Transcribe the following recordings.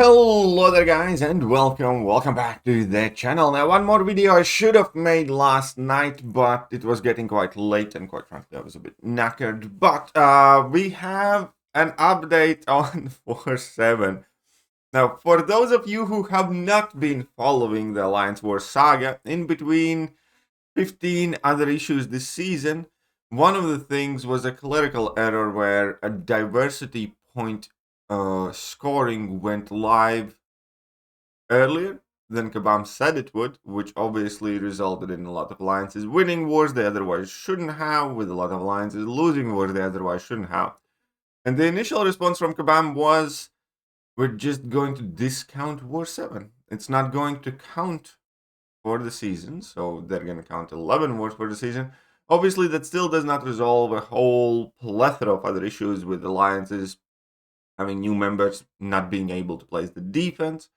Hello there guys and welcome back to the channel. Now one more video I should have made last night, but it was getting quite late and quite frankly I was a bit knackered. But we have an update on 4-7. Now for those of you who have not been following the Alliance War saga, in between 15 other issues this season, one of the things was a clerical error where a diversity point scoring went live earlier than Kabam said it would, which obviously resulted in a lot of alliances winning wars they otherwise shouldn't have, with a lot of alliances losing wars they otherwise shouldn't have. And the initial response from Kabam was, we're just going to discount War 7. It's not going to count for the season, so they're going to count 11 wars for the season. Obviously, that still does not resolve a whole plethora of other issues with alliances having new members not being able to place the defense.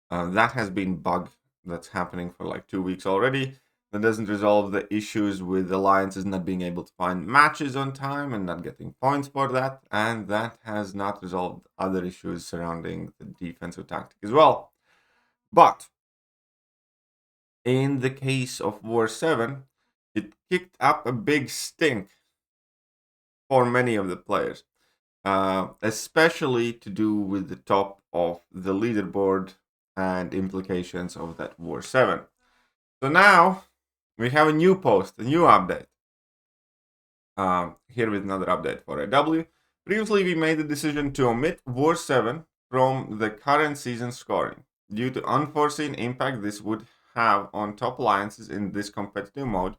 That has been bug that's happening for like 2 weeks already. That doesn't resolve the issues with alliances not being able to find matches on time and not getting points for that. And that has not resolved other issues surrounding the defensive tactic as well. But in the case of War 7, it kicked up a big stink for many of the players. Especially to do with the top of the leaderboard and implications of that War 7. So now we have a new post, a new update. Here with another update for AW. Previously, we made the decision to omit War 7 from the current season scoring due to unforeseen impact this would have on top alliances in this competitive mode.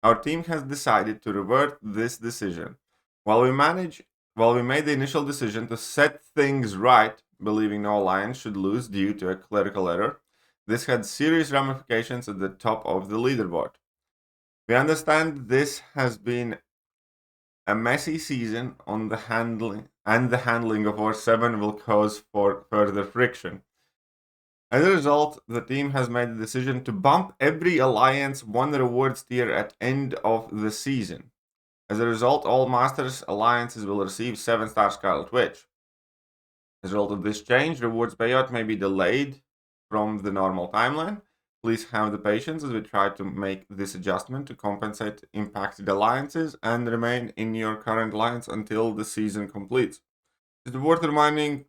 Our team has decided to revert this decision. While we made the initial decision to set things right, believing no alliance should lose due to a clerical error, this had serious ramifications at the top of the leaderboard. We understand this has been a messy season on the handling of War 7 will cause for further friction. As a result, the team has made the decision to bump every alliance one rewards tier at end of the season. As a result, all Masters alliances will receive 7-star Scarlet Witch. As a result of this change, rewards payout may be delayed from the normal timeline. Please have the patience as we try to make this adjustment to compensate impacted alliances and remain in your current alliance until the season completes. It's worth reminding,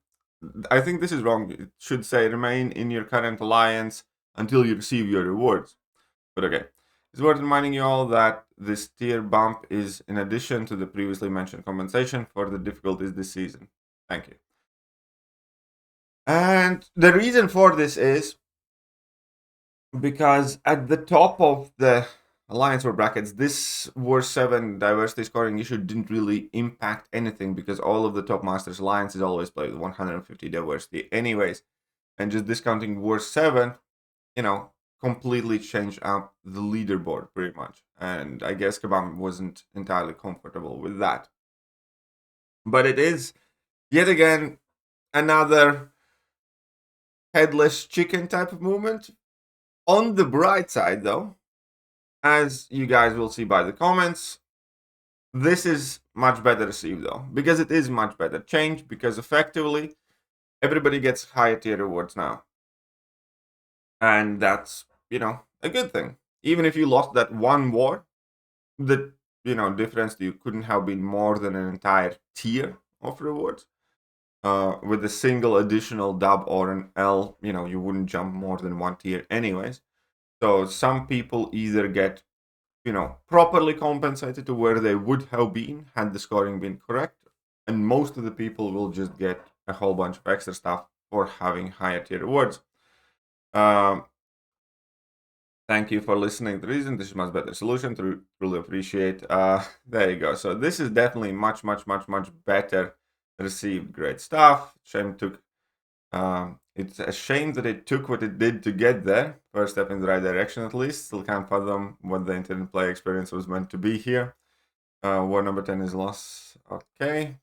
I think this is wrong, it should say remain in your current alliance until you receive your rewards. But okay. It's worth reminding you all that this tier bump is in addition to the previously mentioned compensation for the difficulties this season. Thank you. And the reason for this is because at the top of the Alliance War brackets, this War 7 diversity scoring issue didn't really impact anything because all of the top Masters alliances always play with 150 diversity anyways. And just discounting War 7, completely changed up the leaderboard pretty much. And I guess Kabam wasn't entirely comfortable with that. But it is, yet again, another headless chicken type of movement. On the bright side, though, as you guys will see by the comments, this is much better received, though, because it is much better change, because effectively, everybody gets higher tier rewards now. And that's, a good thing. Even if you lost that one war, the, difference you couldn't have been more than an entire tier of rewards. With a single additional dub or an L, you wouldn't jump more than one tier anyways. So some people either get, properly compensated to where they would have been had the scoring been correct, and most of the people will just get a whole bunch of extra stuff for having higher tier rewards. Thank you for listening to reason. This is much better solution. To really appreciate. There you go. So this is definitely much better received. Great stuff. It's a shame that it took what it did to get there. First step in the right direction, at least. Still can't fathom what the internet play experience was meant to be here. War number 10 is lost. Okay.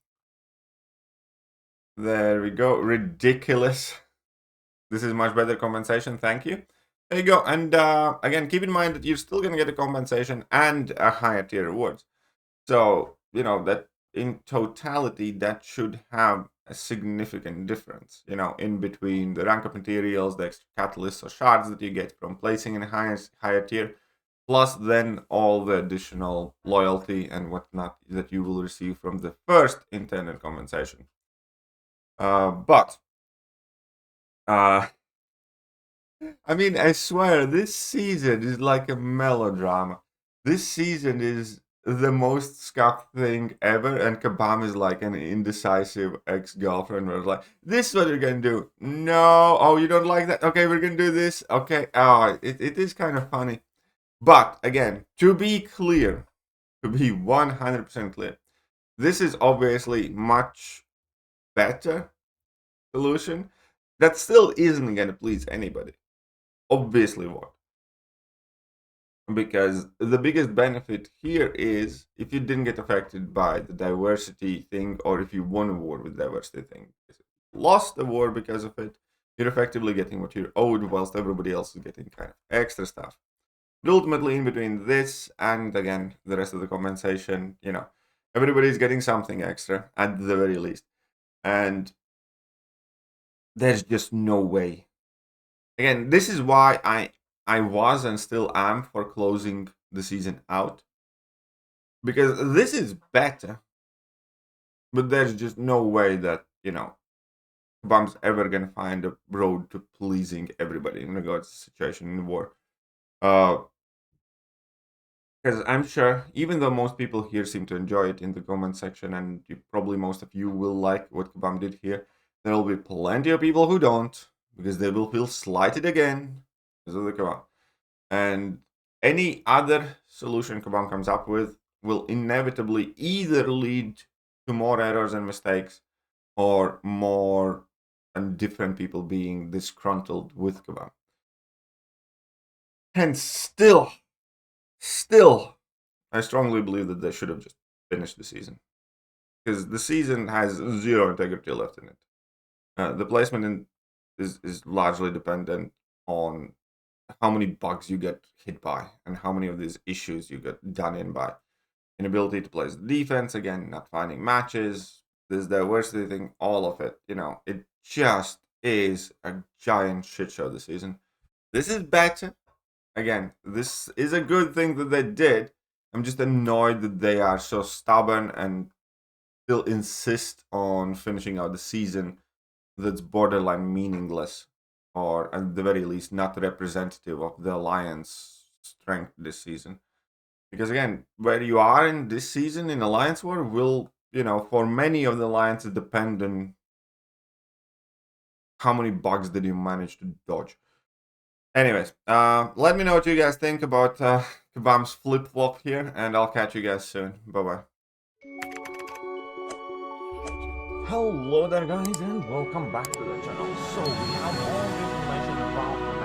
There we go. Ridiculous. This is much better compensation. Thank you. There you go. And again, keep in mind that you're still going to get a compensation and a higher tier rewards. So, that in totality, that should have a significant difference, in between the rank up materials, the extra catalysts or shards that you get from placing in a higher tier, plus then all the additional loyalty and whatnot that you will receive from the first intended compensation. But I mean, I swear, this season is like a melodrama. This season is the most scuffed thing ever, and Kabam is like an indecisive ex-girlfriend where it's like, this is what you're gonna do. No, oh, you don't like that? Okay, we're gonna do this. Okay, oh, it is kind of funny. But again, to be clear, to be 100% clear, this is obviously much better solution that still isn't gonna please anybody. Obviously won't. Because the biggest benefit here is if you didn't get affected by the diversity thing, or if you won a war with diversity thing, lost the war because of it, you're effectively getting what you're owed, whilst everybody else is getting kind of extra stuff. But ultimately, in between this and again the rest of the compensation, everybody's getting something extra at the very least, and there's just no way. Again, this is why I was and still am for closing the season out, because this is better, but there's just no way that Bum's ever gonna find a road to pleasing everybody in regards to the situation in the war. Because I'm sure, even though most people here seem to enjoy it in the comment section, and probably most of you will like what Kabam did here, there will be plenty of people who don't, because they will feel slighted again because of the Kabam. And any other solution Kabam comes up with will inevitably either lead to more errors and mistakes, or more and different people being disgruntled with Kabam. And still, I strongly believe that they should have just finished the season, because the season has zero integrity left in it. The placement is largely dependent on how many bugs you get hit by and how many of these issues you get done in by. Inability to place defense, again, not finding matches, this diversity thing, all of it. It just is a giant shit show this season. This is better. Again, this is a good thing that they did. I'm just annoyed that they are so stubborn and still insist on finishing out the season that's borderline meaningless, or at the very least not representative of the Alliance strength this season. Because again, where you are in this season in Alliance War will, for many of the alliances depend on how many bugs did you manage to dodge. Anyways, let me know what you guys think about Kabam's flip-flop here, and I'll catch you guys soon. Bye-bye. Hello there guys, and welcome back to the channel. So we have all the information about